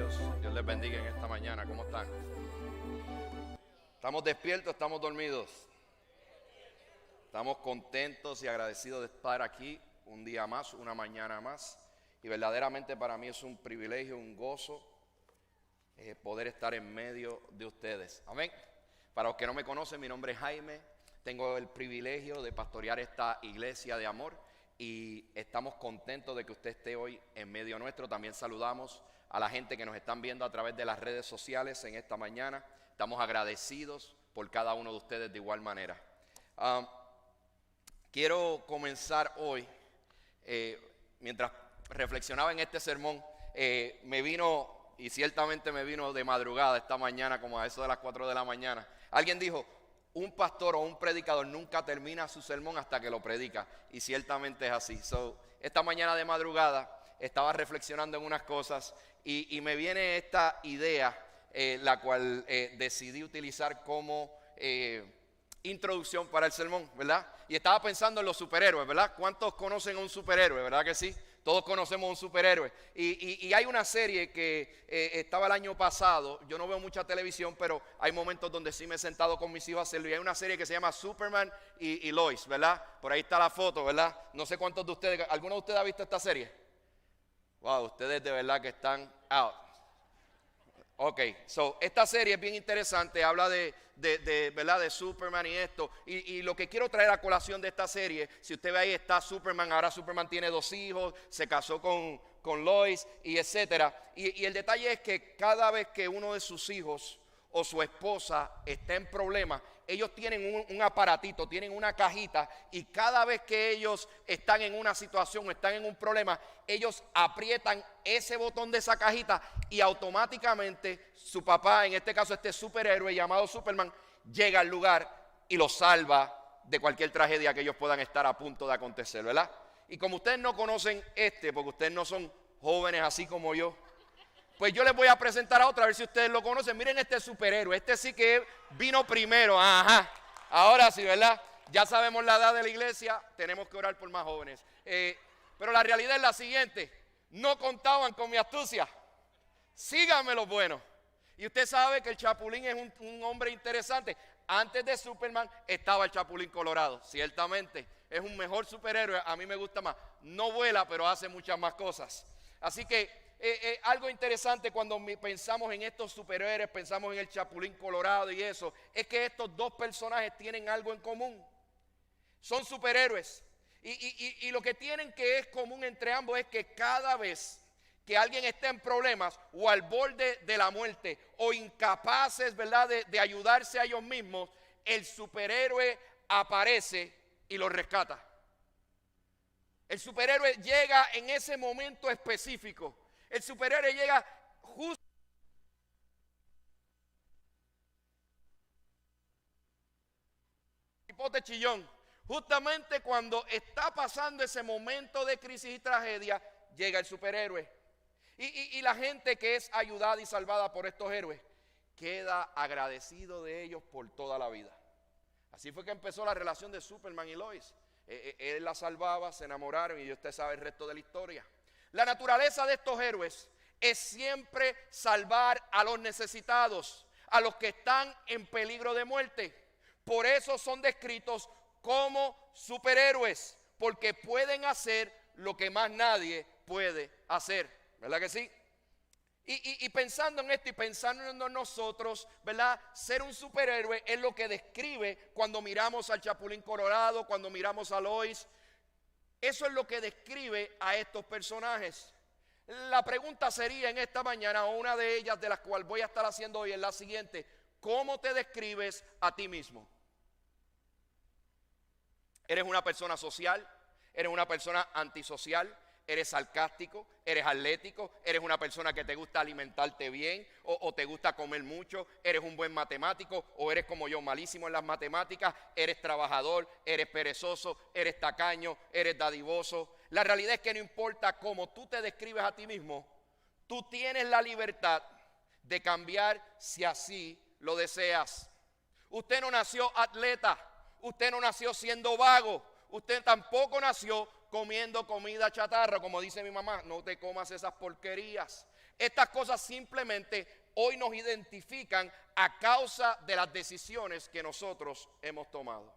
Dios. Dios les bendiga en esta mañana. ¿Cómo están? ¿Estamos despiertos? ¿Estamos dormidos? Estamos contentos y agradecidos de estar aquí un día más, una mañana más. Y verdaderamente para mí es un privilegio, un gozo poder estar en medio de ustedes. Amén. Para los que no me conocen, mi nombre es Jaime. Tengo el privilegio de pastorear esta iglesia de amor. Y estamos contentos de que usted esté hoy en medio nuestro. También saludamos a la gente que nos están viendo a través de las redes sociales en esta mañana. Estamos agradecidos por cada uno de ustedes de igual manera. Quiero comenzar hoy, mientras reflexionaba en este sermón, me vino, y ciertamente me vino de madrugada esta mañana, como a eso de las 4 de la mañana. Alguien dijo: un pastor o un predicador nunca termina su sermón hasta que lo predica. Y ciertamente es así. Esta mañana de madrugada estaba reflexionando en unas cosas y me viene esta idea, la cual decidí utilizar como introducción para el sermón, ¿verdad? Y estaba pensando en los superhéroes, ¿verdad? ¿Cuántos conocen a un superhéroe, verdad que sí? Todos conocemos a un superhéroe. Y hay una serie que estaba el año pasado. Yo no veo mucha televisión, pero hay momentos donde sí me he sentado con mis hijos a hacerlo. Y hay una serie que se llama Superman y Lois, ¿verdad? Por ahí está la foto, ¿verdad? No sé cuántos de ustedes, ¿alguno de ustedes ha visto esta serie? Wow, ustedes de verdad que están out. Ok, esta serie es bien interesante, habla ¿verdad? De Superman y esto. Y lo que quiero traer a colación de esta serie, si usted ve ahí está Superman, ahora Superman tiene 2 hijos, se casó con Lois y etcétera. Y el detalle es que cada vez que uno de sus hijos o su esposa está en problemas, ellos tienen un aparatito, tienen una cajita, y cada vez que ellos están en una situación o están en un problema, ellos aprietan ese botón de esa cajita y automáticamente su papá, en este caso este superhéroe llamado Superman, llega al lugar y los salva de cualquier tragedia que ellos puedan estar a punto de acontecer, ¿verdad? Y como ustedes no conocen porque ustedes no son jóvenes así como yo, pues yo les voy a presentar a otro, a ver si ustedes lo conocen. Miren este superhéroe, este sí que vino primero, ajá. Ahora sí, ¿verdad? Ya sabemos la edad de la iglesia, tenemos que orar por más jóvenes. Pero la realidad es la siguiente: no contaban con mi astucia. Síganme los buenos. Y usted sabe que el Chapulín es un hombre interesante. Antes de Superman estaba el Chapulín Colorado, ciertamente. Es un mejor superhéroe, a mí me gusta más. No vuela, pero hace muchas más cosas. Así que algo interesante cuando pensamos en estos superhéroes, pensamos en el Chapulín Colorado y eso, es que estos dos personajes tienen algo en común. Son superhéroes. Y lo que tienen que es común entre ambos es que cada vez que alguien está en problemas o al borde de la muerte o incapaces, ¿verdad?, de ayudarse a ellos mismos, el superhéroe aparece y los rescata. El superhéroe llega en ese momento específico. El superhéroe llega justo hipote chillón. Justamente cuando está pasando ese momento de crisis y tragedia, llega el superhéroe. Y la gente que es ayudada y salvada por estos héroes queda agradecido de ellos por toda la vida. Así fue que empezó la relación de Superman y Lois. Él la salvaba, se enamoraron y usted sabe el resto de la historia. La naturaleza de estos héroes es siempre salvar a los necesitados, a los que están en peligro de muerte. Por eso son descritos como superhéroes, porque pueden hacer lo que más nadie puede hacer. ¿Verdad que sí? Y pensando en esto y pensando en nosotros, ¿verdad? Ser un superhéroe es lo que describe cuando miramos al Chapulín Colorado, cuando miramos a Lois. Eso es lo que describe a estos personajes. La pregunta sería en esta mañana, o una de ellas de las cuales voy a estar haciendo hoy, es la siguiente: ¿cómo te describes a ti mismo? ¿Eres una persona social? ¿Eres una persona antisocial? ¿Eres sarcástico? ¿Eres atlético? ¿Eres una persona que te gusta alimentarte bien? ¿O te gusta comer mucho? ¿Eres un buen matemático? ¿O eres como yo, malísimo en las matemáticas? ¿Eres trabajador? ¿Eres perezoso? ¿Eres tacaño? ¿Eres dadivoso? La realidad es que no importa cómo tú te describes a ti mismo, tú tienes la libertad de cambiar si así lo deseas. Usted no nació atleta, usted no nació siendo vago, usted tampoco nació comiendo comida chatarra, como dice mi mamá: no te comas esas porquerías. Estas cosas simplemente hoy nos identifican a causa de las decisiones que nosotros hemos tomado.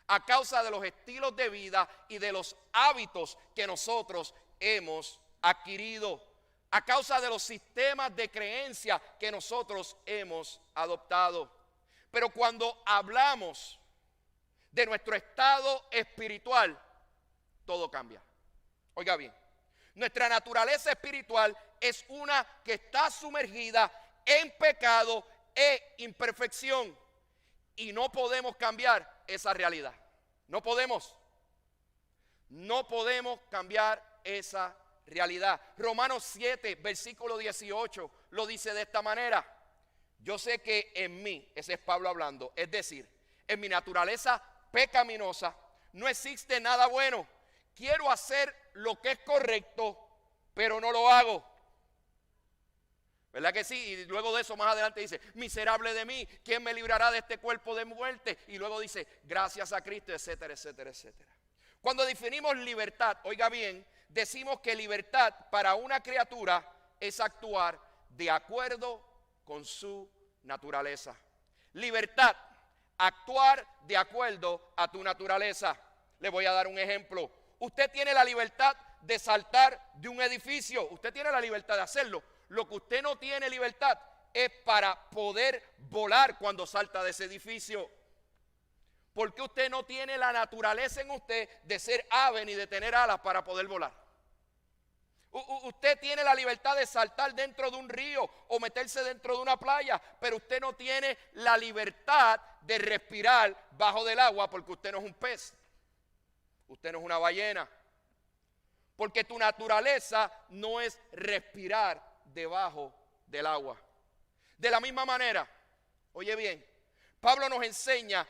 A causa de los estilos de vida y de los hábitos que nosotros hemos adquirido. A causa de los sistemas de creencia que nosotros hemos adoptado. Pero cuando hablamos de nuestro estado espiritual, todo cambia. Oiga bien, nuestra naturaleza espiritual es una que está sumergida en pecado e imperfección. Y no podemos cambiar esa realidad. No podemos cambiar esa realidad. Romanos 7, versículo 18, lo dice de esta manera. Yo sé que en mí, ese es Pablo hablando, es decir, en mi naturaleza pecaminosa no existe nada bueno. Quiero hacer lo que es correcto, pero no lo hago. ¿Verdad que sí? Y luego de eso más adelante dice, miserable de mí, ¿quién me librará de este cuerpo de muerte? Y luego dice, gracias a Cristo, etcétera, etcétera, etcétera. Cuando definimos libertad, oiga bien, decimos que libertad para una criatura es actuar de acuerdo con su naturaleza. Libertad, actuar de acuerdo a tu naturaleza. Le voy a dar un ejemplo. Usted tiene la libertad de saltar de un edificio. Usted tiene la libertad de hacerlo. Lo que usted no tiene libertad es para poder volar cuando salta de ese edificio. Porque usted no tiene la naturaleza en usted de ser ave ni de tener alas para poder volar. Usted tiene la libertad de saltar dentro de un río o meterse dentro de una playa, pero usted no tiene la libertad de respirar bajo del agua porque usted no es un pez. Usted no es una ballena. Porque tu naturaleza no es respirar debajo del agua. De la misma manera, oye bien, Pablo nos enseña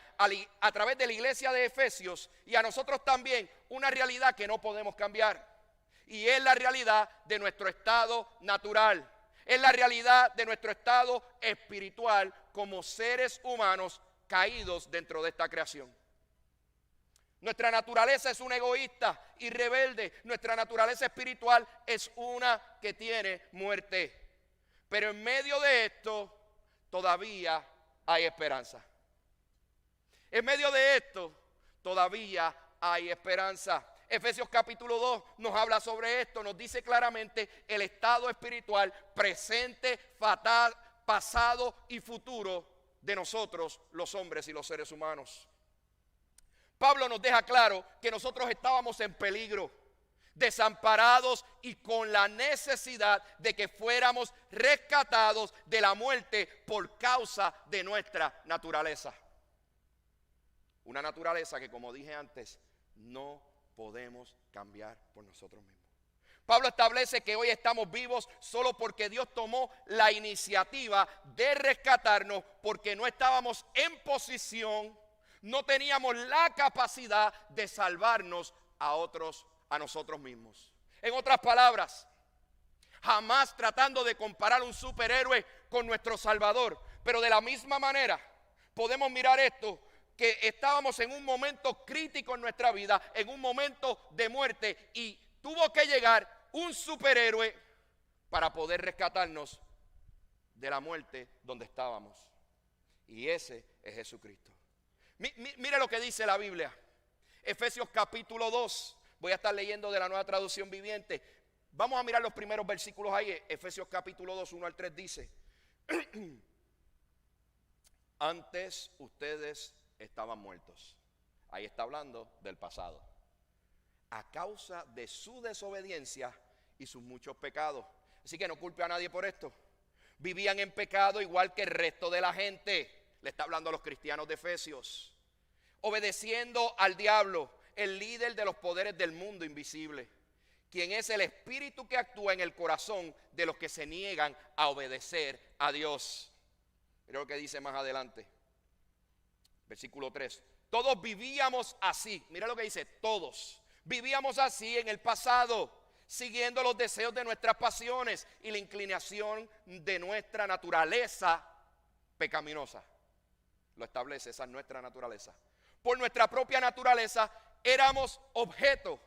a través de la iglesia de Efesios y a nosotros también una realidad que no podemos cambiar. Y es la realidad de nuestro estado natural. Es la realidad de nuestro estado espiritual como seres humanos caídos dentro de esta creación. Nuestra naturaleza es una egoísta y rebelde. Nuestra naturaleza espiritual es una que tiene muerte. Pero en medio de esto todavía hay esperanza. En medio de esto todavía hay esperanza. Efesios capítulo 2 nos habla sobre esto, nos dice claramente el estado espiritual presente, fatal, pasado y futuro de nosotros, los hombres y los seres humanos. Pablo nos deja claro que nosotros estábamos en peligro, desamparados y con la necesidad de que fuéramos rescatados de la muerte por causa de nuestra naturaleza. Una naturaleza que, como dije antes, no podemos cambiar por nosotros mismos. Pablo establece que hoy estamos vivos solo porque Dios tomó la iniciativa de rescatarnos, porque no estábamos en posición, no teníamos la capacidad de salvarnos a nosotros mismos. En otras palabras, jamás tratando de comparar un superhéroe con nuestro Salvador, pero de la misma manera podemos mirar esto, que estábamos en un momento crítico en nuestra vida, en un momento de muerte, y tuvo que llegar un superhéroe para poder rescatarnos de la muerte donde estábamos. Y ese es Jesucristo. Mire lo que dice la Biblia. Efesios capítulo 2. Voy a estar leyendo de la Nueva Traducción Viviente. Vamos a mirar los primeros versículos ahí. Efesios capítulo 2, 1 al 3 dice: antes ustedes estaban muertos. Ahí está hablando del pasado. A causa de su desobediencia y sus muchos pecados. Así que no culpe a nadie por esto. Vivían en pecado igual que el resto de la gente. Le está hablando a los cristianos de Efesios. Obedeciendo al diablo, el líder de los poderes del mundo invisible, quien es el espíritu que actúa en el corazón de los que se niegan a obedecer a Dios. Mira lo que dice más adelante. Versículo 3. Todos vivíamos así. Mira lo que dice, todos. Vivíamos así en el pasado, siguiendo los deseos de nuestras pasiones y la inclinación de nuestra naturaleza pecaminosa. Lo establece, esa es nuestra naturaleza. Por nuestra propia naturaleza éramos objeto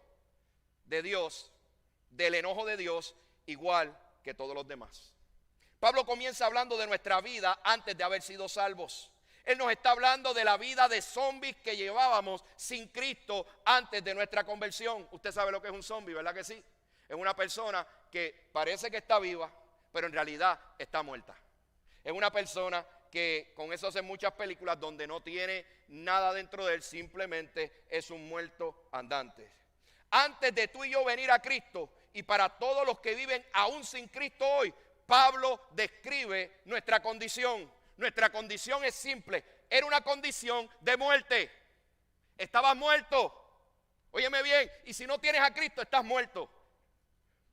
de Dios, del enojo de Dios, igual que todos los demás. Pablo comienza hablando de nuestra vida antes de haber sido salvos. Él nos está hablando de la vida de zombies que llevábamos sin Cristo antes de nuestra conversión. Usted sabe lo que es un zombie, ¿verdad que sí? Es una persona que parece que está viva, pero en realidad está muerta. Es una persona que con eso hacen muchas películas donde no tiene nada dentro de él, simplemente es un muerto andante. Antes de tú y yo venir a Cristo, y para todos los que viven aún sin Cristo hoy, Pablo describe nuestra condición. Nuestra condición es simple, era una condición de muerte. Estabas muerto, óyeme bien, y si no tienes a Cristo estás muerto.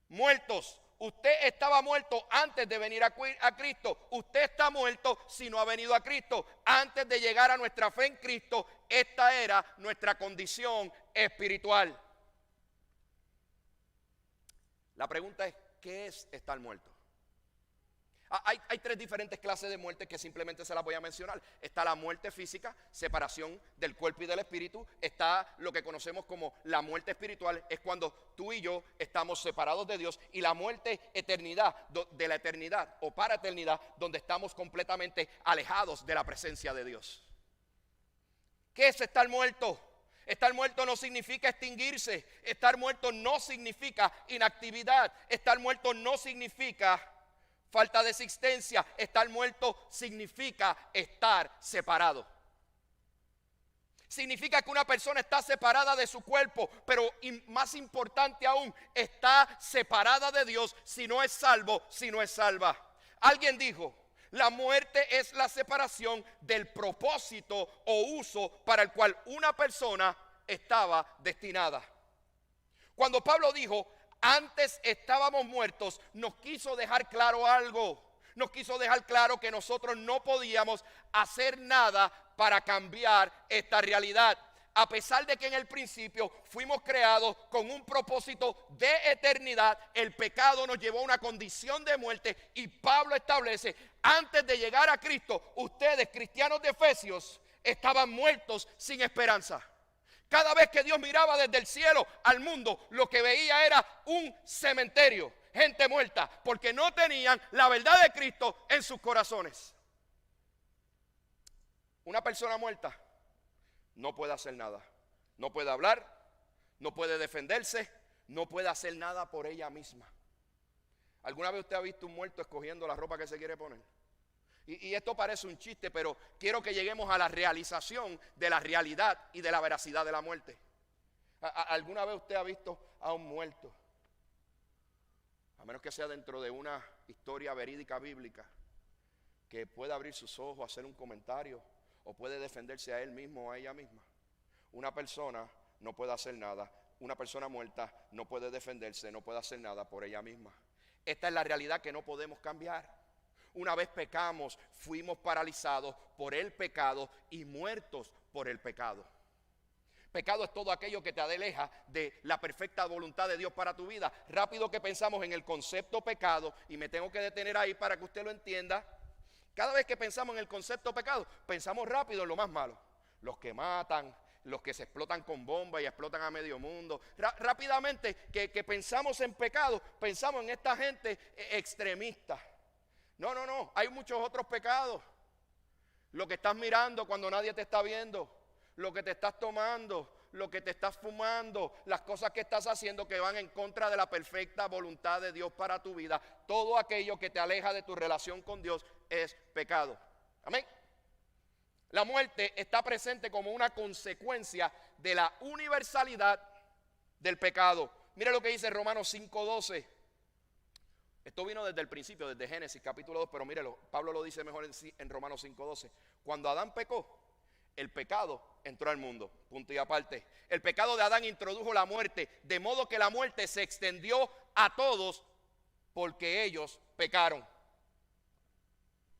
Muertos, usted estaba muerto antes de venir a Cristo, usted está muerto si no ha venido a Cristo. Antes de llegar a nuestra fe en Cristo, esta era nuestra condición espiritual. La pregunta es, ¿qué es estar muerto? Hay tres diferentes clases de muerte que simplemente se las voy a mencionar. Está la muerte física, separación del cuerpo y del espíritu. Está lo que conocemos como la muerte espiritual, es cuando tú y yo estamos separados de Dios. Y la muerte eternidad, de la eternidad o para eternidad, donde estamos completamente alejados de la presencia de Dios. ¿Qué es estar muerto? Estar muerto no significa extinguirse. Estar muerto no significa inactividad. Estar muerto no significa falta de existencia. Estar muerto significa estar separado. Significa que una persona está separada de su cuerpo, pero más importante aún, está separada de Dios si no es salvo, si no es salva. Alguien dijo, la muerte es la separación del propósito o uso para el cual una persona estaba destinada. Cuando Pablo dijo, antes estábamos muertos, nos quiso dejar claro algo. Nos quiso dejar claro que nosotros no podíamos hacer nada para cambiar esta realidad. A pesar de que en el principio fuimos creados con un propósito de eternidad, el pecado nos llevó a una condición de muerte. Y Pablo establece, antes de llegar a Cristo, ustedes, cristianos de Efesios, estaban muertos sin esperanza. Cada vez que Dios miraba desde el cielo al mundo, lo que veía era un cementerio, gente muerta, porque no tenían la verdad de Cristo en sus corazones. Una persona muerta no puede hacer nada, no puede hablar, no puede defenderse, no puede hacer nada por ella misma. ¿Alguna vez usted ha visto un muerto escogiendo la ropa que se quiere poner? Y esto parece un chiste, pero quiero que lleguemos a la realización de la realidad y de la veracidad de la muerte. ¿Alguna vez usted ha visto a un muerto? A menos que sea dentro de una historia verídica bíblica, que pueda abrir sus ojos, hacer un comentario, o puede defenderse a él mismo o a ella misma. Una persona no puede hacer nada. Una persona muerta no puede defenderse, no puede hacer nada por ella misma. Esta es la realidad que no podemos cambiar. Una vez pecamos, fuimos paralizados por el pecado y muertos por el pecado. Pecado es todo aquello que te aleja de la perfecta voluntad de Dios para tu vida. Rápido que pensamos en el concepto pecado, y me tengo que detener ahí para que usted lo entienda. Cada vez que pensamos en el concepto pecado, pensamos rápido en lo más malo. Los que matan, los que se explotan con bombas y explotan a medio mundo. Rápidamente que pensamos en pecado, pensamos en esta gente extremista. No, hay muchos otros pecados. Lo que estás mirando cuando nadie te está viendo, lo que te estás tomando, lo que te estás fumando, las cosas que estás haciendo que van en contra de la perfecta voluntad de Dios para tu vida. Todo aquello que te aleja de tu relación con Dios es pecado. Amén. La muerte está presente como una consecuencia de la universalidad del pecado. Mira lo que dice Romanos 5:12. Esto vino desde el principio, desde Génesis capítulo 2, pero mírelo, Pablo lo dice mejor en Romanos 5:12. Cuando Adán pecó, el pecado entró al mundo, punto y aparte. El pecado de Adán introdujo la muerte, de modo que la muerte se extendió a todos porque ellos pecaron.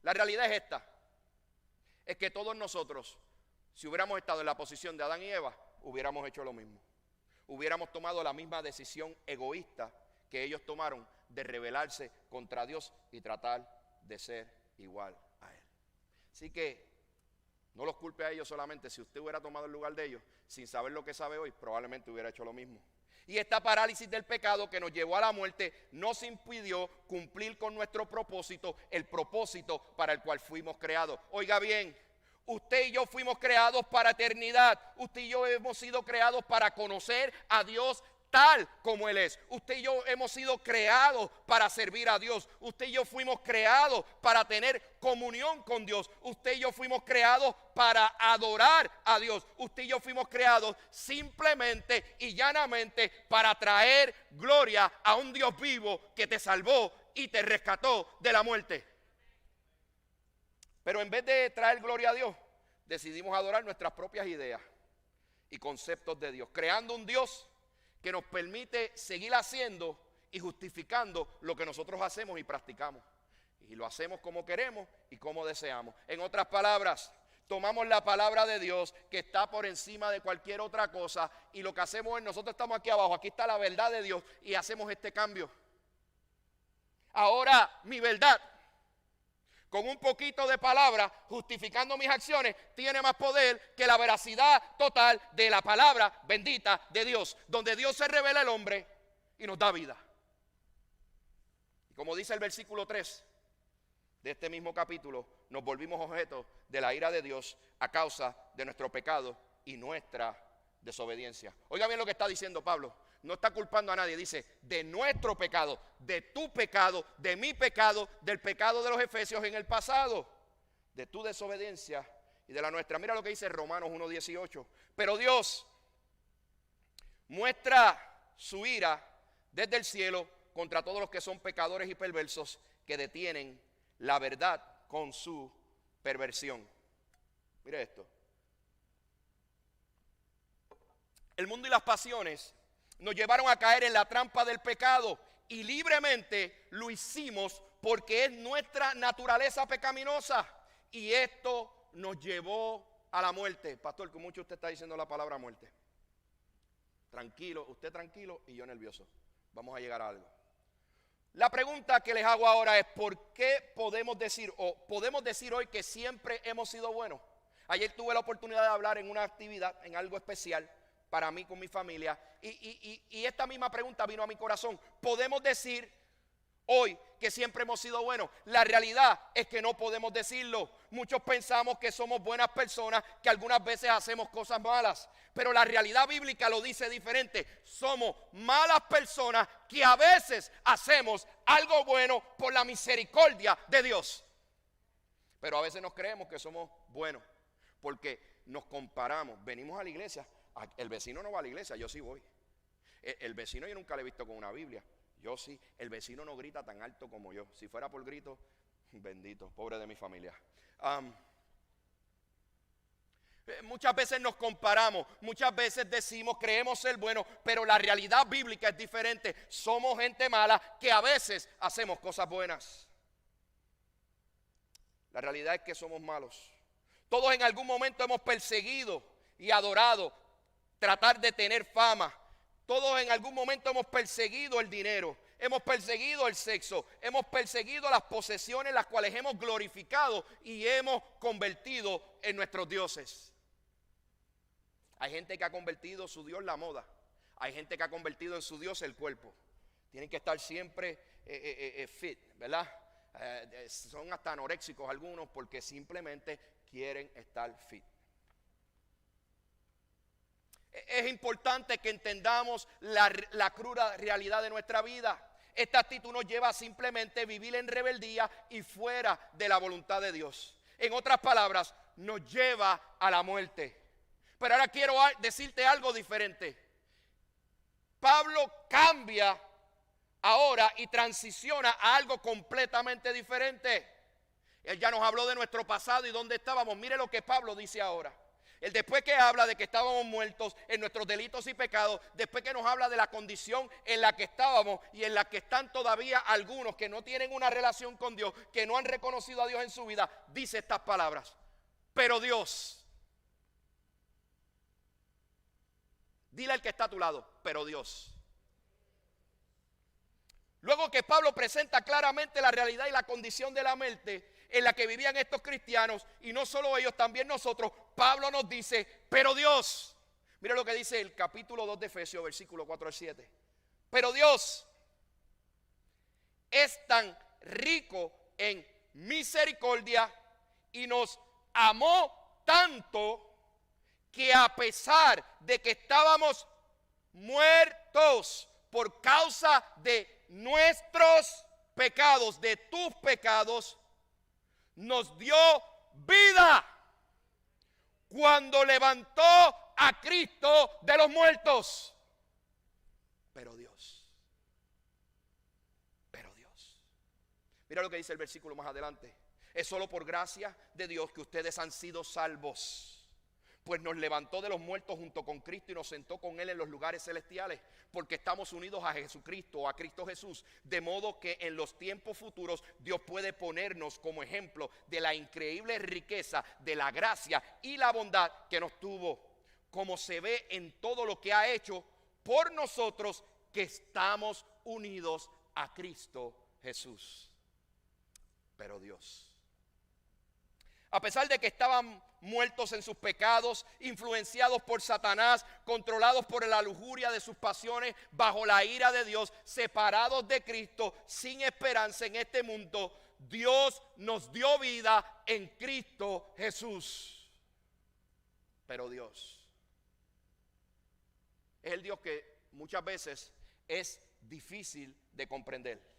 La realidad es esta, es que todos nosotros, si hubiéramos estado en la posición de Adán y Eva, hubiéramos hecho lo mismo. Hubiéramos tomado la misma decisión egoísta que ellos tomaron de rebelarse contra Dios y tratar de ser igual a Él. Así que No los culpe a ellos solamente. Si usted hubiera tomado el lugar de ellos, sin saber lo que sabe hoy, probablemente hubiera hecho lo mismo. Y esta parálisis del pecado que nos llevó a la muerte nos impidió cumplir con nuestro propósito, el propósito para el cual fuimos creados. Oiga bien, usted y yo fuimos creados para eternidad. Usted y yo hemos sido creados para conocer a Dios tal como Él es. Usted y yo hemos sido creados para servir a Dios. Usted y yo fuimos creados para tener comunión con Dios. Usted y yo fuimos creados para adorar a Dios. Usted y yo fuimos creados simplemente y llanamente para traer gloria a un Dios vivo que te salvó y te rescató de la muerte. Pero en vez de traer gloria a Dios, decidimos adorar nuestras propias ideas y conceptos de Dios, creando un Dios que nos permite seguir haciendo y justificando lo que nosotros hacemos y practicamos. Y lo hacemos como queremos y como deseamos. En otras palabras, tomamos la palabra de Dios que está por encima de cualquier otra cosa y lo que hacemos es, nosotros estamos aquí abajo, aquí está la verdad de Dios y hacemos este cambio. Ahora mi verdad, con un poquito de palabra, justificando mis acciones, tiene más poder que la veracidad total de la palabra bendita de Dios, donde Dios se revela al hombre y nos da vida. Y como dice el versículo 3 de este mismo capítulo, nos volvimos objeto de la ira de Dios a causa de nuestro pecado y nuestra desobediencia. Oiga bien lo que está diciendo Pablo. No está culpando a nadie, dice, de nuestro pecado, de tu pecado, de mi pecado, del pecado de los efesios en el pasado, de tu desobediencia y de la nuestra. Mira lo que dice Romanos 1:18. Pero Dios muestra su ira desde el cielo contra todos los que son pecadores y perversos que detienen la verdad con su perversión. Mire esto. El mundo y las pasiones nos llevaron a caer en la trampa del pecado y libremente lo hicimos porque es nuestra naturaleza pecaminosa y esto nos llevó a la muerte. Pastor, que mucho usted está diciendo la palabra muerte. Tranquilo, usted tranquilo y yo nervioso. Vamos a llegar a algo. La pregunta que les hago ahora es ¿por qué podemos decir hoy que siempre hemos sido buenos? Ayer tuve la oportunidad de hablar en una actividad, en algo especial para mí con mi familia y esta misma pregunta vino a mi corazón. ¿Podemos decir hoy que siempre hemos sido buenos? La realidad es que no podemos decirlo. Muchos pensamos que somos buenas personas, que algunas veces hacemos cosas malas, pero la realidad bíblica lo dice diferente. Somos malas personas que a veces hacemos algo bueno por la misericordia de Dios, pero a veces nos creemos que somos buenos porque nos comparamos. Venimos a la iglesia. El vecino no va a la iglesia, yo sí voy. El vecino yo nunca le he visto con una Biblia, yo sí. El vecino no grita tan alto como yo. Si fuera por grito, bendito, pobre de mi familia. Muchas veces nos comparamos, muchas veces decimos, creemos ser buenos, pero la realidad bíblica es diferente. Somos gente mala que a veces hacemos cosas buenas. La realidad es que somos malos. Todos en algún momento hemos perseguido y adorado tratar de tener fama. Todos en algún momento hemos perseguido el dinero, hemos perseguido el sexo, hemos perseguido las posesiones, las cuales hemos glorificado y hemos convertido en nuestros dioses. Hay gente que ha convertido su Dios la moda. Hay gente que ha convertido en su Dios el cuerpo. Tienen que estar siempre fit, ¿verdad? Son hasta anoréxicos algunos porque simplemente quieren estar fit. Es importante que entendamos la cruda realidad de nuestra vida. Esta actitud nos lleva a simplemente vivir en rebeldía y fuera de la voluntad de Dios. En otras palabras, nos lleva a la muerte. Pero ahora quiero decirte algo diferente. Pablo cambia ahora y transiciona a algo completamente diferente. Él ya nos habló de nuestro pasado y dónde estábamos. Mire lo que Pablo dice ahora. Él después que habla de que estábamos muertos en nuestros delitos y pecados, después que nos habla de la condición en la que estábamos y en la que están todavía algunos que no tienen una relación con Dios, que no han reconocido a Dios en su vida, dice estas palabras. Pero Dios, dile al que está a tu lado, pero Dios. Luego que Pablo presenta claramente la realidad y la condición de la muerte, en la que vivían estos cristianos, y no solo ellos, también nosotros, Pablo nos dice, pero Dios, mira lo que dice el capítulo 2 de Efesios, versículo 4 al 7. Pero Dios es tan rico en misericordia y nos amó tanto que a pesar de que estábamos muertos por causa de nuestros pecados, de tus pecados, nos dio vida cuando levantó a Cristo de los muertos. Pero Dios, mira lo que dice el versículo más adelante. Es solo por gracia de Dios que ustedes han sido salvos, pues nos levantó de los muertos junto con Cristo y nos sentó con Él en los lugares celestiales, porque estamos unidos a Jesucristo, a Cristo Jesús, de modo que en los tiempos futuros Dios puede ponernos como ejemplo de la increíble riqueza de la gracia y la bondad que nos tuvo, como se ve en todo lo que ha hecho por nosotros que estamos unidos a Cristo Jesús. Pero Dios, a pesar de que estaban muertos en sus pecados, influenciados por Satanás, controlados por la lujuria de sus pasiones, bajo la ira de Dios, separados de Cristo, sin esperanza en este mundo, Dios nos dio vida en Cristo Jesús. Pero Dios es el Dios que muchas veces es difícil de comprender.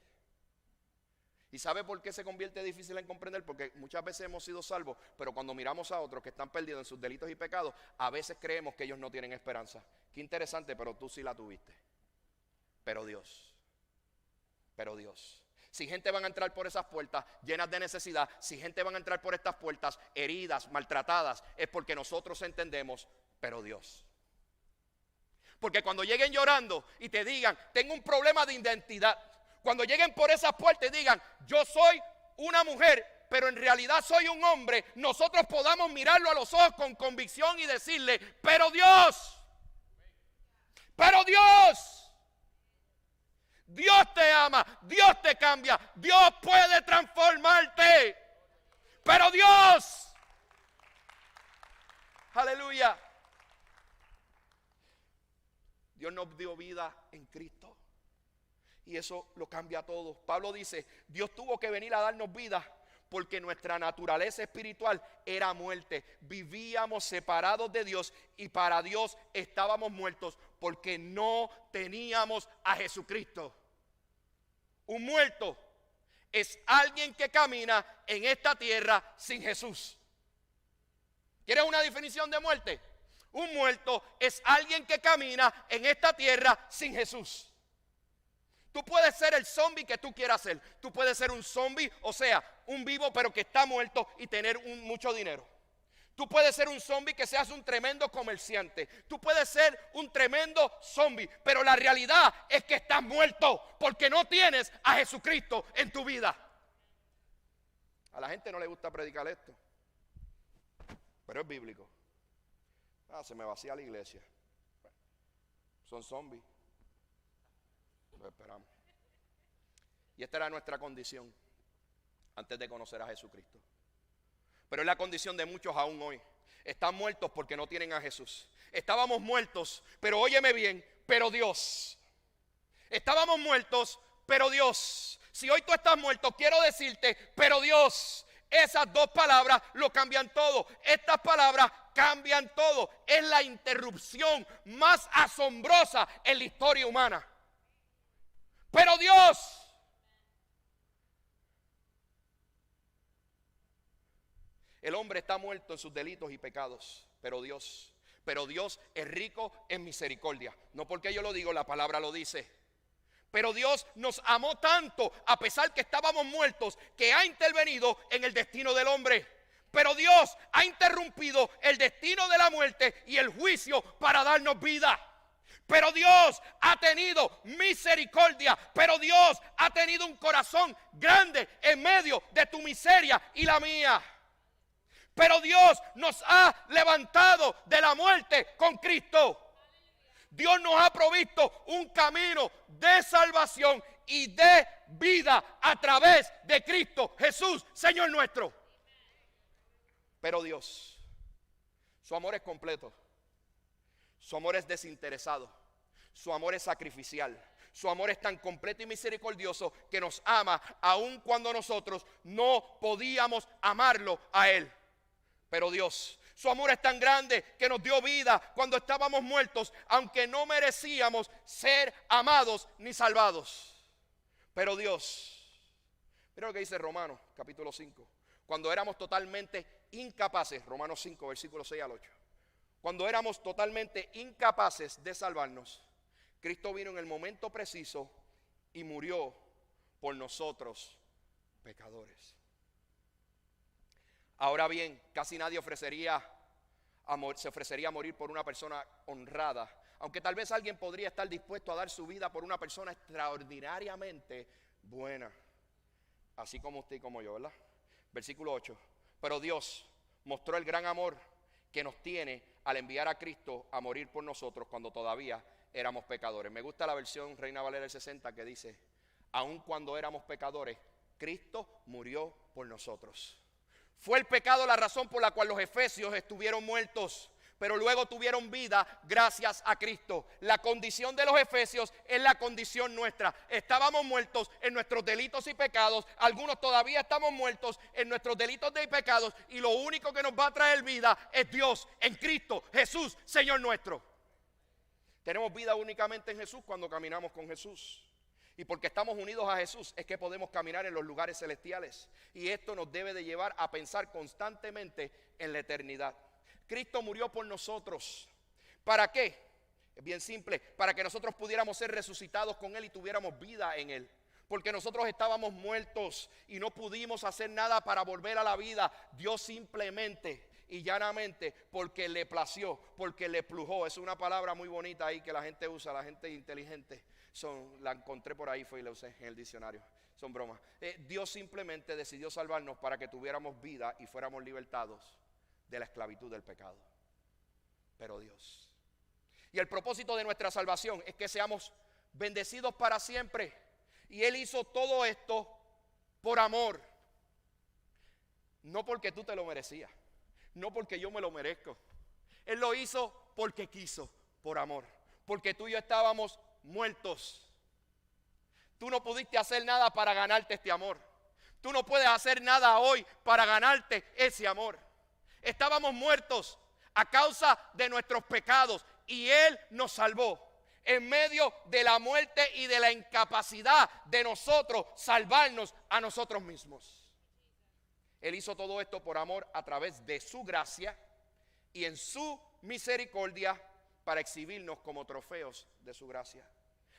¿Y sabe por qué se convierte difícil en comprender? Porque muchas veces hemos sido salvos, pero cuando miramos a otros que están perdidos en sus delitos y pecados, a veces creemos que ellos no tienen esperanza. Qué interesante, pero tú sí la tuviste. Pero Dios, si gente van a entrar por esas puertas llenas de necesidad, si gente van a entrar por estas puertas heridas, maltratadas, es porque nosotros entendemos, pero Dios. Porque cuando lleguen llorando y te digan, tengo un problema de identidad, cuando lleguen por esas puertas y digan, yo soy una mujer, pero en realidad soy un hombre, nosotros podamos mirarlo a los ojos con convicción y decirle, pero Dios, Dios te ama, Dios te cambia, Dios puede transformarte, pero Dios, aleluya, Dios nos dio vida en Cristo. Y eso lo cambia todo. Pablo dice, Dios tuvo que venir a darnos vida porque nuestra naturaleza espiritual era muerte. Vivíamos separados de Dios y para Dios estábamos muertos porque no teníamos a Jesucristo. Un muerto es alguien que camina en esta tierra sin Jesús. ¿Quieres una definición de muerte? Un muerto es alguien que camina en esta tierra sin Jesús. Tú puedes ser el zombie que tú quieras ser. Tú puedes ser un zombie, o sea, un vivo pero que está muerto y tener mucho dinero. Tú puedes ser un zombie que seas un tremendo comerciante. Tú puedes ser un tremendo zombie, pero la realidad es que estás muerto porque no tienes a Jesucristo en tu vida. A la gente no le gusta predicar esto, pero es bíblico. Se me vacía la iglesia. Son zombies. Lo esperamos. Y esta era nuestra condición antes de conocer a Jesucristo. Pero es la condición de muchos aún hoy. Están muertos porque no tienen a Jesús. Estábamos muertos, pero óyeme bien, pero Dios. Estábamos muertos, pero Dios. Si hoy tú estás muerto, quiero decirte, pero Dios. Esas dos palabras lo cambian todo. Estas palabras cambian todo. Es la interrupción más asombrosa en la historia humana. Pero Dios. El hombre está muerto en sus delitos y pecados, pero Dios es rico en misericordia. No porque yo lo digo, la palabra lo dice. Pero Dios nos amó tanto, a pesar que estábamos muertos, que ha intervenido en el destino del hombre. Pero Dios ha interrumpido el destino de la muerte y el juicio para darnos vida. Pero Dios ha tenido misericordia, pero Dios ha tenido un corazón grande en medio de tu miseria y la mía. Pero Dios nos ha levantado de la muerte con Cristo. Dios nos ha provisto un camino de salvación y dé vida a través de Cristo Jesús, Señor nuestro. Pero Dios, su amor es completo, su amor es desinteresado, su amor es sacrificial. Su amor es tan completo y misericordioso que nos ama aun cuando nosotros no podíamos amarlo a Él. Pero Dios, su amor es tan grande que nos dio vida cuando estábamos muertos, aunque no merecíamos ser amados ni salvados. Pero Dios, mira lo que dice Romanos capítulo 5. Cuando éramos totalmente incapaces, Romanos 5 versículos 6 al 8. Cuando éramos totalmente incapaces de salvarnos, Cristo vino en el momento preciso y murió por nosotros, pecadores. Ahora bien, casi nadie se ofrecería a morir por una persona honrada, aunque tal vez alguien podría estar dispuesto a dar su vida por una persona extraordinariamente buena, así como usted y como yo, ¿verdad? Versículo 8. Pero Dios mostró el gran amor que nos tiene al enviar a Cristo a morir por nosotros cuando todavía éramos pecadores. Me gusta la versión Reina Valera del 60 que dice: aun cuando éramos pecadores, Cristo murió por nosotros. Fue el pecado la razón por la cual los efesios estuvieron muertos, pero luego tuvieron vida gracias a Cristo. La condición de los efesios es la condición nuestra. Estábamos muertos en nuestros delitos y pecados. Algunos todavía estamos muertos en nuestros delitos y pecados, y lo único que nos va a traer vida es Dios en Cristo Jesús, Señor nuestro. Tenemos vida únicamente en Jesús cuando caminamos con Jesús. Y porque estamos unidos a Jesús es que podemos caminar en los lugares celestiales. Y esto nos debe de llevar a pensar constantemente en la eternidad. Cristo murió por nosotros. ¿Para qué? Es bien simple. Para que nosotros pudiéramos ser resucitados con Él y tuviéramos vida en Él. Porque nosotros estábamos muertos y no pudimos hacer nada para volver a la vida. Dios simplemente y llanamente, porque le plació, porque le plujó. Es una palabra muy bonita ahí que la gente usa, la gente inteligente. La encontré por ahí, fue y la usé en el diccionario. Son bromas. Dios simplemente decidió salvarnos para que tuviéramos vida y fuéramos libertados de la esclavitud del pecado. Pero Dios. Y el propósito de nuestra salvación es que seamos bendecidos para siempre. Y Él hizo todo esto por amor. No porque tú te lo merecías. No porque yo me lo merezco. Él lo hizo porque quiso, por amor. Porque tú y yo estábamos muertos. Tú no pudiste hacer nada para ganarte este amor. Tú no puedes hacer nada hoy para ganarte ese amor. Estábamos muertos a causa de nuestros pecados y Él nos salvó. En medio de la muerte y de la incapacidad de nosotros salvarnos a nosotros mismos. Él hizo todo esto por amor a través de su gracia y en su misericordia para exhibirnos como trofeos de su gracia.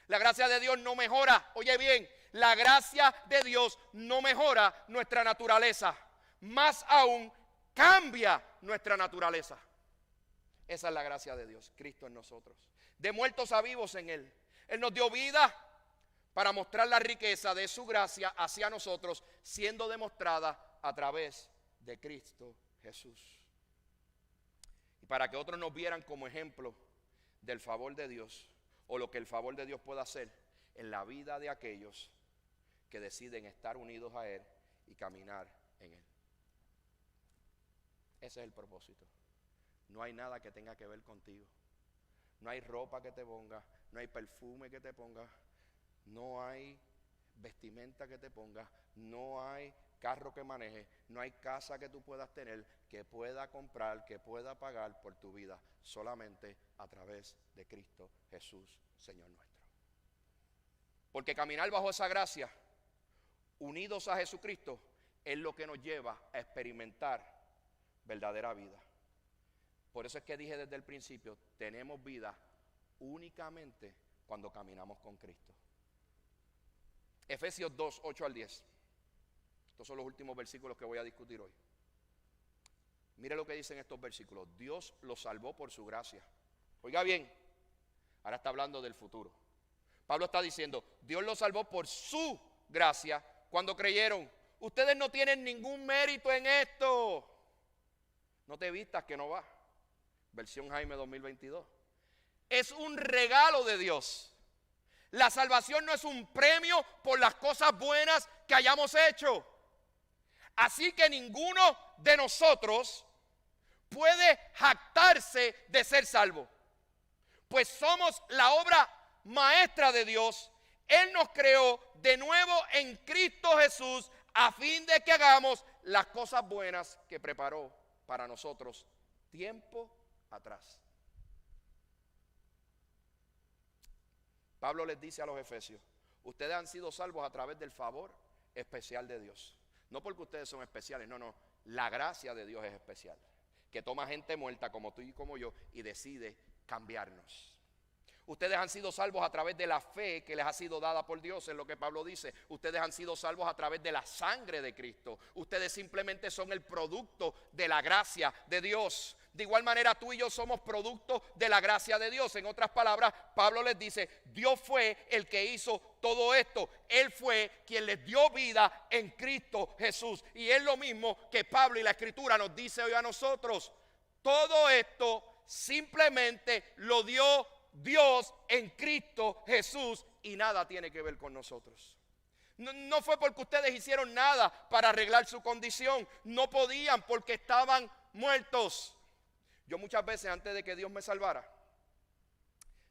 La gracia de Dios no mejora, oye bien, la gracia de Dios no mejora nuestra naturaleza, más aún cambia nuestra naturaleza. Esa es la gracia de Dios, Cristo en nosotros. De muertos a vivos en Él. Él nos dio vida para mostrar la riqueza de su gracia hacia nosotros, siendo demostrada a través de Cristo Jesús. Y para que otros nos vieran como ejemplo del favor de Dios, o lo que el favor de Dios puede hacer en la vida de aquellos que deciden estar unidos a Él y caminar en Él. Ese es el propósito. No hay nada que tenga que ver contigo. No hay ropa que te ponga, no hay perfume que te ponga, no hay vestimenta que te ponga, no hay carro que maneje, no hay casa que tú puedas tener, que pueda comprar, que pueda pagar por tu vida, solamente a través de Cristo Jesús, Señor nuestro. Porque caminar bajo esa gracia, unidos a Jesucristo, es lo que nos lleva a experimentar verdadera vida. Por eso es que dije desde el principio, tenemos vida únicamente cuando caminamos con Cristo. Efesios 2, 8 al 10. Estos son los últimos versículos que voy a discutir hoy. Mire lo que dicen estos versículos. Dios los salvó por su gracia. Oiga bien, ahora está hablando del futuro. Pablo está diciendo, Dios los salvó por su gracia cuando creyeron. Ustedes no tienen ningún mérito en esto. No te vistas que no va. Versión Jaime 2022. Es un regalo de Dios. La salvación no es un premio por las cosas buenas que hayamos hecho. Así que ninguno de nosotros puede jactarse de ser salvo, pues somos la obra maestra de Dios. Él nos creó de nuevo en Cristo Jesús a fin de que hagamos las cosas buenas que preparó para nosotros tiempo atrás. Pablo les dice a los efesios: ustedes han sido salvos a través del favor especial de Dios. No porque ustedes son especiales, no. La gracia de Dios es especial, que toma gente muerta como tú y como yo y decide cambiarnos. Ustedes han sido salvos a través de la fe que les ha sido dada por Dios, es lo que Pablo dice. Ustedes han sido salvos a través de la sangre de Cristo. Ustedes simplemente son el producto de la gracia de Dios. De igual manera tú y yo somos producto de la gracia de Dios. En otras palabras, Pablo les dice: Dios fue el que hizo todo esto. Él fue quien les dio vida en Cristo Jesús. Y es lo mismo que Pablo y la Escritura nos dice hoy a nosotros. Todo esto simplemente lo dio Dios en Cristo Jesús y nada tiene que ver con nosotros. No fue porque ustedes hicieron nada para arreglar su condición. No podían porque estaban muertos. Yo muchas veces, antes de que Dios me salvara,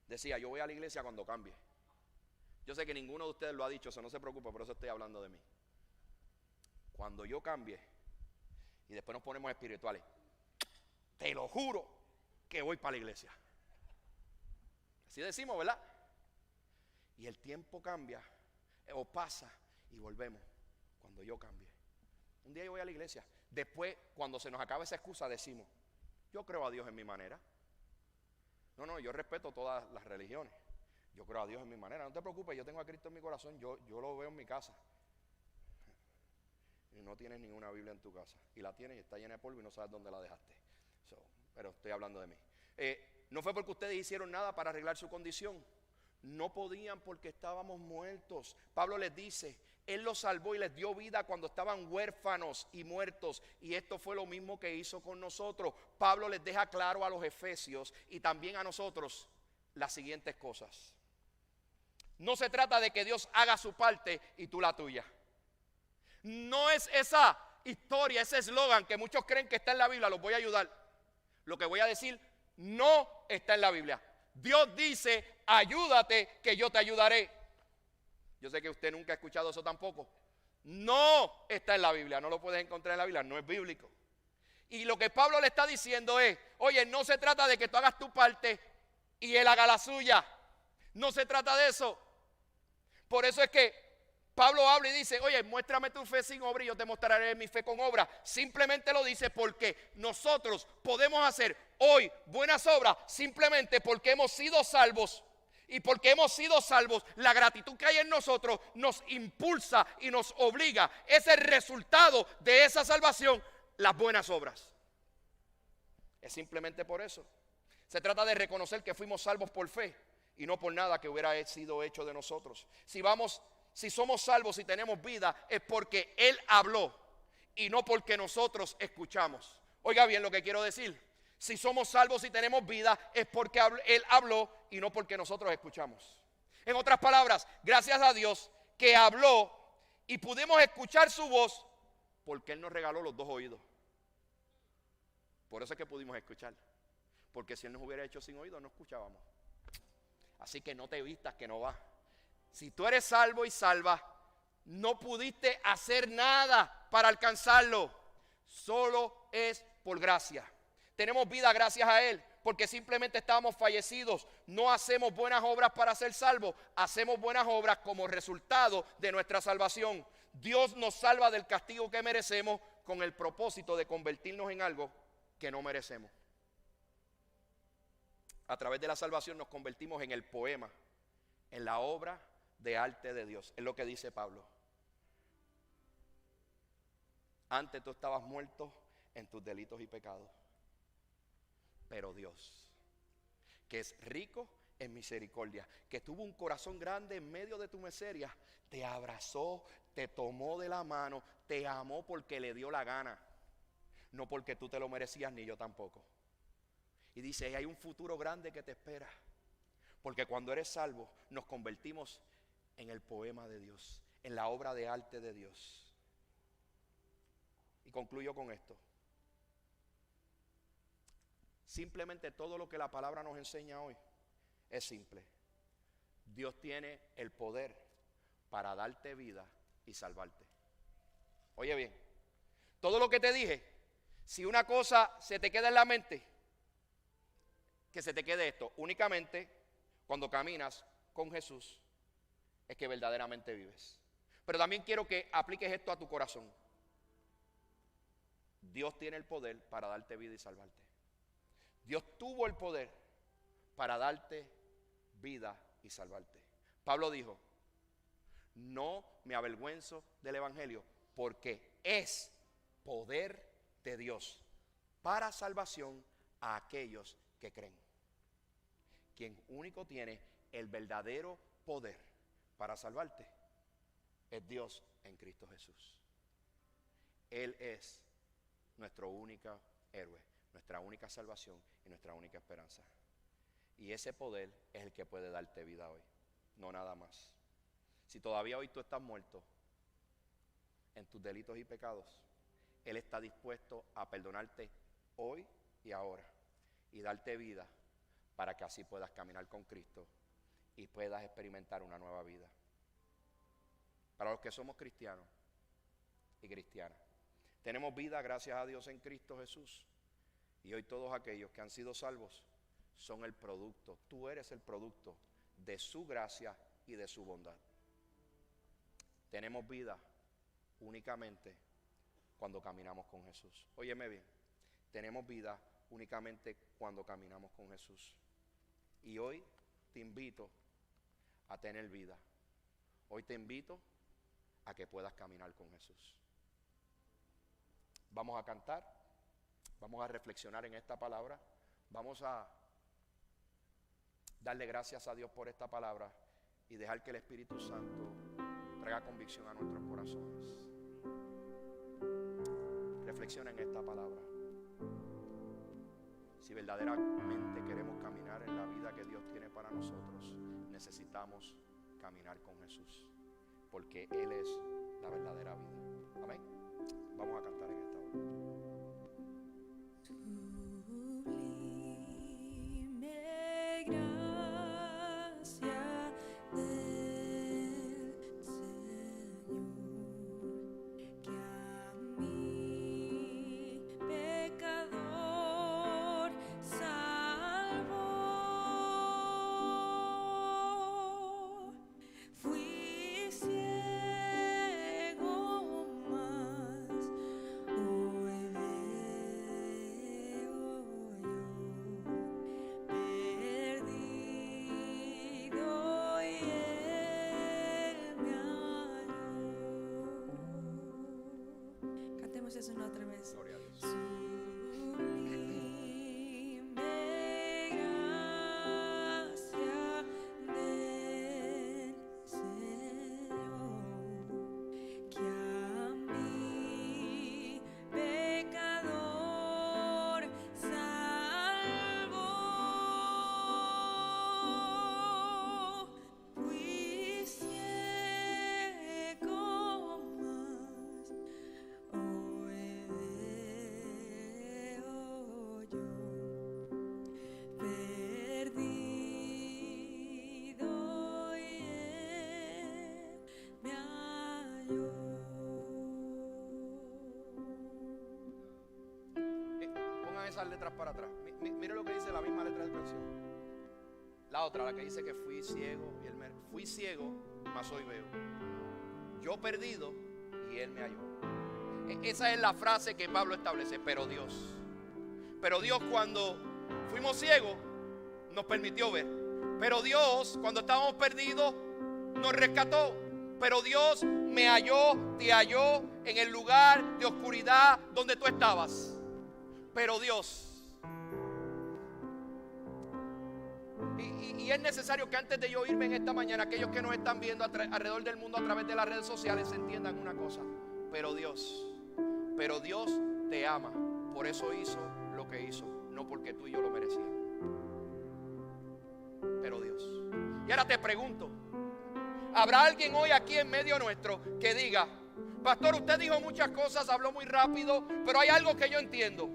decía: yo voy a la iglesia cuando cambie. Yo sé que ninguno de ustedes lo ha dicho, eso no se preocupe, por eso estoy hablando de mí. Cuando yo cambie, y después nos ponemos espirituales, te lo juro que voy para la iglesia. Así decimos, ¿verdad? Y el tiempo cambia o pasa y volvemos cuando yo cambie. Un día yo voy a la iglesia. Después, cuando se nos acaba esa excusa, decimos: yo creo a Dios en mi manera. No, yo respeto todas las religiones. Yo creo a Dios en mi manera. No te preocupes, yo tengo a Cristo en mi corazón. Yo lo veo en mi casa. Y no tienes ninguna Biblia en tu casa. Y la tienes y está llena de polvo y no sabes dónde la dejaste. Pero estoy hablando de mí. No fue porque ustedes hicieron nada para arreglar su condición. No podían porque estábamos muertos. Pablo les dice: Él los salvó y les dio vida cuando estaban huérfanos y muertos. Y esto fue lo mismo que hizo con nosotros. Pablo les deja claro a los efesios y también a nosotros las siguientes cosas. No se trata de que Dios haga su parte y tú la tuya. No es esa historia, ese eslogan que muchos creen que está en la Biblia. Los voy a ayudar. Lo que voy a decir no está en la Biblia. Dios dice: ayúdate que yo te ayudaré. Yo sé que usted nunca ha escuchado eso tampoco. No está en la Biblia, no lo puedes encontrar en la Biblia, no es bíblico. Y lo que Pablo le está diciendo es: oye, no se trata de que tú hagas tu parte y él haga la suya. No se trata de eso. Por eso es que Pablo habla y dice: oye, muéstrame tu fe sin obra y yo te mostraré mi fe con obra. Simplemente lo dice porque nosotros podemos hacer hoy buenas obras simplemente porque hemos sido salvos. Y porque hemos sido salvos, la gratitud que hay en nosotros nos impulsa y nos obliga. Es el resultado de esa salvación, las buenas obras. Es simplemente por eso. Se trata de reconocer que fuimos salvos por fe y no por nada que hubiera sido hecho de nosotros. Si somos salvos y tenemos vida, es porque Él habló y no porque nosotros escuchamos. Oiga bien lo que quiero decir. Si somos salvos y tenemos vida, es porque Él habló y no porque nosotros escuchamos. En otras palabras, gracias a Dios que habló y pudimos escuchar su voz, porque Él nos regaló los dos oídos. Por eso es que pudimos escuchar. Porque si Él nos hubiera hecho sin oídos, no escuchábamos. Así que no te vistas que no va. Si tú eres salvo y salva, no pudiste hacer nada para alcanzarlo. Solo es por gracia. Tenemos vida gracias a Él, porque simplemente estábamos fallecidos. No hacemos buenas obras para ser salvos, hacemos buenas obras como resultado de nuestra salvación. Dios nos salva del castigo que merecemos con el propósito de convertirnos en algo que no merecemos. A través de la salvación nos convertimos en el poema, en la obra de arte de Dios. Es lo que dice Pablo. Antes tú estabas muerto en tus delitos y pecados. Pero Dios, que es rico en misericordia, que tuvo un corazón grande en medio de tu miseria, te abrazó, te tomó de la mano, te amó porque le dio la gana, no porque tú te lo merecías ni yo tampoco. Y dice: hay un futuro grande que te espera, Porque cuando eres salvo, nos convertimos en el poema de Dios, en la obra de arte de Dios. Y concluyo con esto. Simplemente todo lo que la palabra nos enseña hoy es simple. Dios tiene el poder para darte vida y salvarte. Oye bien, todo lo que te dije, si una cosa se te queda en la mente, que se te quede esto: únicamente cuando caminas con Jesús es que verdaderamente vives. Pero también quiero que apliques esto a tu corazón. Dios tiene el poder para darte vida y salvarte. Dios tuvo el poder para darte vida y salvarte. Pablo dijo: no me avergüenzo del evangelio, porque es poder de Dios para salvación a aquellos que creen. Quien único tiene el verdadero poder para salvarte es Dios en Cristo Jesús. Él es nuestro único héroe, nuestra única salvación y nuestra única esperanza. Y ese poder es el que puede darte vida hoy, no nada más. Si todavía hoy tú estás muerto en tus delitos y pecados, Él está dispuesto a perdonarte hoy y ahora y darte vida para que así puedas caminar con Cristo y puedas experimentar una nueva vida. Para los que somos cristianos y cristianas, tenemos vida gracias a Dios en Cristo Jesús. Y hoy todos aquellos que han sido salvos son el producto, tú eres el producto de su gracia y de su bondad. Tenemos vida únicamente cuando caminamos con Jesús. Óyeme bien, tenemos vida únicamente cuando caminamos con Jesús. Y hoy te invito a tener vida. Hoy te invito a que puedas caminar con Jesús. Vamos a cantar, vamos a reflexionar en esta palabra, vamos a darle gracias a Dios por esta palabra y dejar que el Espíritu Santo traiga convicción a nuestros corazones. Reflexiona en esta palabra. Si verdaderamente queremos caminar en la vida que Dios tiene para nosotros, necesitamos caminar con Jesús, porque Él es la verdadera vida. Amén. Vamos a cantar en esta hora. Sublime gracia del Señor, que a mí, pecador, salvó. Fui ciego, mas hoy veo yo, perdido y Él me halló. Cantemos eso una otra vez. Gloria a Dios. Sublime gracia del Señor, que a mí, pecador, salvó. Fui ciego, mas hoy veo yo, perdido y Él me halló. Pongan esas letras para atrás. Mire lo que dice la misma letra de la canción. La otra, la que dice que fui ciego y Él me... Fui ciego, mas hoy veo. Yo perdido y Él me halló. Esa es la frase que Pablo establece. Pero Dios cuando fuimos ciegos nos permitió ver. Pero Dios cuando estábamos perdidos nos rescató. Pero Dios me halló, te halló en el lugar de oscuridad donde tú estabas. Pero Dios. Y es necesario que antes de yo irme en esta mañana, aquellos que nos están viendo alrededor del mundo a través de las redes sociales entiendan una cosa. Pero Dios te ama. Por eso hizo lo que hizo, no porque tú y yo lo merecíamos. Pero Dios. ahora te pregunto, ¿habrá alguien hoy aquí en medio nuestro que diga: pastor, usted dijo muchas cosas, habló muy rápido, pero hay algo que yo entiendo?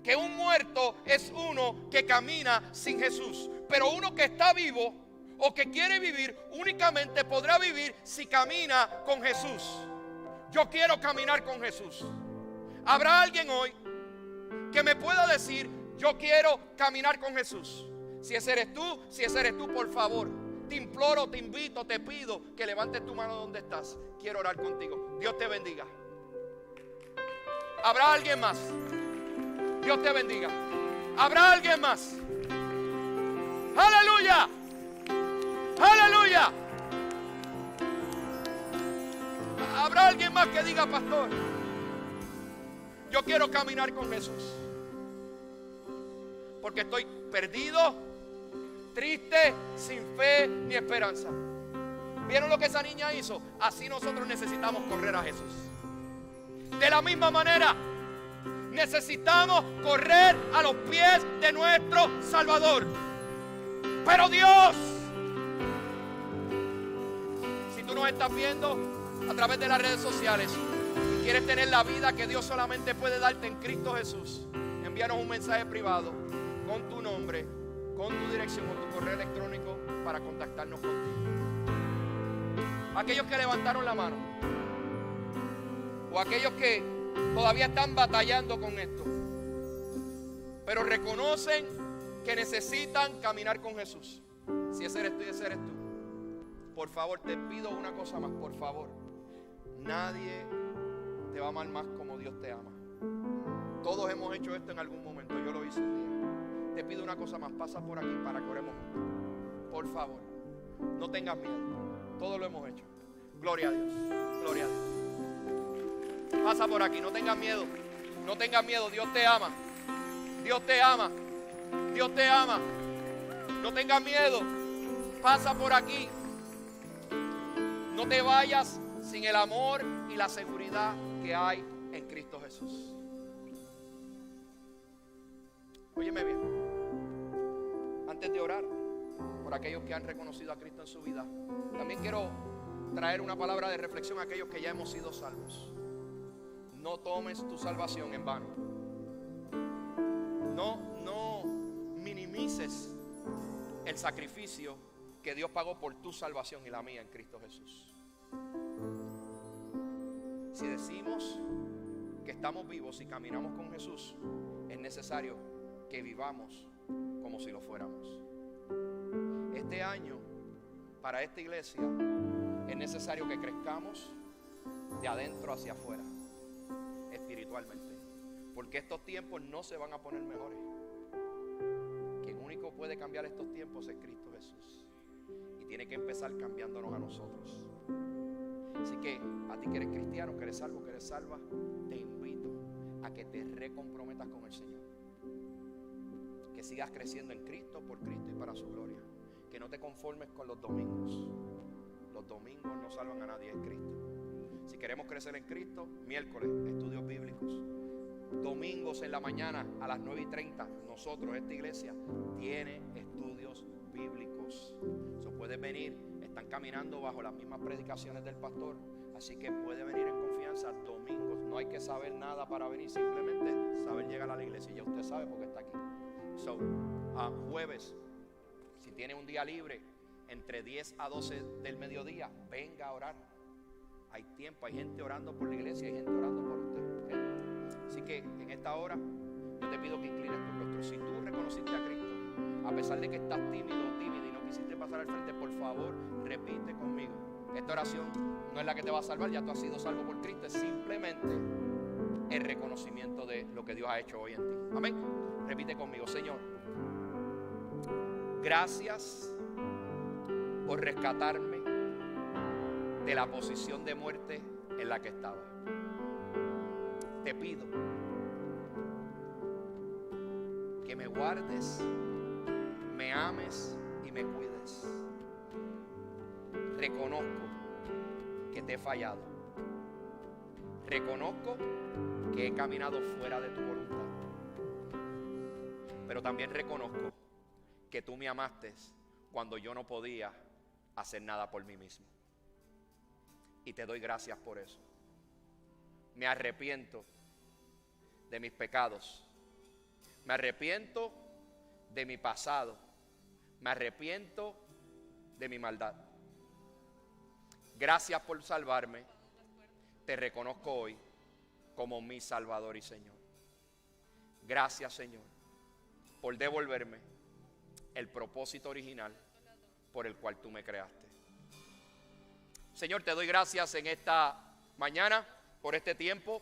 Que un muerto es uno que camina sin Jesús, pero uno que está vivo o que quiere vivir únicamente podrá vivir si camina con Jesús. Yo quiero caminar con Jesús. ¿Habrá alguien hoy que me pueda decir: yo quiero caminar con Jesús? Si ese eres tú, por favor, te imploro, te invito, te pido que levantes tu mano donde estás. Quiero orar contigo. Dios te bendiga. ¿Habrá alguien más? Dios te bendiga. ¿Habrá alguien más? ¡Aleluya! ¡Aleluya! ¿Habrá alguien más que diga: pastor, yo quiero caminar con Jesús porque estoy perdido, triste, sin fe ni esperanza? ¿Vieron lo que esa niña hizo? Así nosotros necesitamos correr a Jesús. De la misma manera, necesitamos correr a los pies de nuestro Salvador. Pero Dios, si tú nos estás viendo a través de las redes sociales y quieres tener la vida que Dios solamente puede darte en Cristo Jesús, envíanos un mensaje privado con tu nombre, con tu dirección, con tu correo electrónico para contactarnos contigo. Aquellos que levantaron la mano o aquellos que todavía están batallando con esto, pero reconocen que necesitan caminar con Jesús. Si ese eres tú y ese eres tú, por favor, te pido una cosa más, por favor. Nadie te va a amar más como Dios te ama. Todos hemos hecho esto en algún momento. Yo lo hice un día. Te pido una cosa más. Pasa por aquí para que oremos juntos. Por favor, no tengas miedo. Todos lo hemos hecho. Gloria a Dios. Gloria a Dios. Pasa por aquí. No tengas miedo. No tengas miedo. Dios te ama. Dios te ama. Dios te ama. No tengas miedo. Pasa por aquí. No te vayas sin el amor y la seguridad que hay en Cristo Jesús. Óyeme bien. Antes de orar por aquellos que han reconocido a Cristo en su vida, también quiero traer una palabra de reflexión a aquellos que ya hemos sido salvos. No tomes tu salvación en vano. No minimices el sacrificio que Dios pagó por tu salvación y la mía en Cristo Jesús. Si decimos que estamos vivos y caminamos con Jesús, es necesario que vivamos como si lo fuéramos. Este año, para esta iglesia, es necesario que crezcamos de adentro hacia afuera, espiritualmente, porque estos tiempos no se van a poner mejores. Quien único puede cambiar estos tiempos es Cristo Jesús, y tiene que empezar cambiándonos a nosotros. Así que a ti que eres cristiano, que eres salvo, que eres salva, te invito a que te recomprometas con el Señor, que sigas creciendo en Cristo, por Cristo y para su gloria, que no te conformes con los domingos. Los domingos no salvan a nadie, es Cristo. Si queremos crecer en Cristo, miércoles, estudios bíblicos. Domingos en la mañana a las 9:30, nosotros, esta iglesia, tiene estudios bíblicos. Puedes venir, están caminando bajo las mismas predicaciones del pastor, así que puede venir en confianza domingos. No hay que saber nada para venir, simplemente saber llegar a la iglesia, y ya usted sabe porque está aquí. A jueves, si tiene un día libre, entre 10 a 12 del mediodía, venga a orar. Hay tiempo, hay gente orando por la iglesia, hay gente orando por usted, ¿okay? Así que en esta hora yo te pido que inclines tu rostro. Si tú reconociste a Cristo, a pesar de que estás tímido o tímida y no quisiste pasar al frente, por favor, repite conmigo. Esta oración no es la que te va a salvar, ya tú has sido salvo por Cristo, es simplemente el reconocimiento de lo que Dios ha hecho hoy en ti. Amén. Repite conmigo: Señor, gracias por rescatarme de la posición de muerte en la que estaba. Te pido que me guardes, me ames y me cuides. Reconozco que te he fallado. Reconozco que he caminado fuera de tu voluntad. Pero también reconozco que tú me amaste cuando yo no podía hacer nada por mí mismo. Y te doy gracias por eso. Me arrepiento de mis pecados. Me arrepiento de mi pasado. Me arrepiento de mi maldad. Gracias por salvarme. Te reconozco hoy como mi Salvador y Señor. Gracias, Señor, por devolverme el propósito original por el cual tú me creaste. Señor, te doy gracias en esta mañana por este tiempo.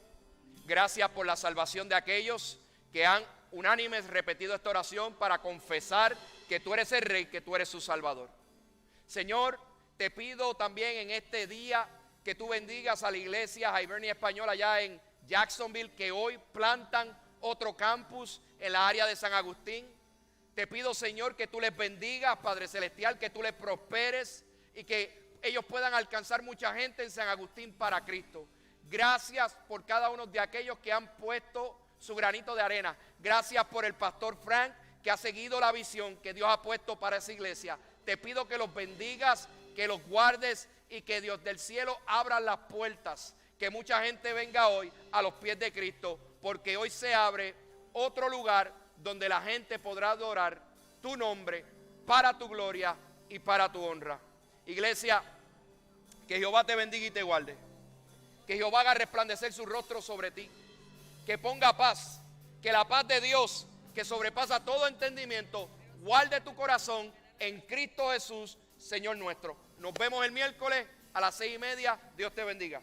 Gracias por la salvación de aquellos que han unánimes repetido esta oración para confesar que tú eres el Rey, que tú eres su Salvador. Señor, te pido también en este día que tú bendigas a la iglesia Hibernia Española allá en Jacksonville, que hoy plantan otro campus en la área de San Agustín. Te pido, Señor, que tú les bendigas, Padre Celestial, que tú les prosperes y que ellos puedan alcanzar mucha gente en San Agustín para Cristo. Gracias por cada uno de aquellos que han puesto su granito de arena. Gracias por el pastor Frank, que ha seguido la visión que Dios ha puesto para esa iglesia. Te pido que los bendigas, que los guardes y que Dios del cielo abra las puertas. Que mucha gente venga hoy a los pies de Cristo, porque hoy se abre otro lugar donde la gente podrá adorar tu nombre para tu gloria y para tu honra. Iglesia, que Jehová te bendiga y te guarde. Que Jehová haga resplandecer su rostro sobre ti. Que ponga paz. Que la paz de Dios, que sobrepasa todo entendimiento, guarde tu corazón en Cristo Jesús, Señor nuestro. Nos vemos el miércoles a las 6:30. Dios te bendiga.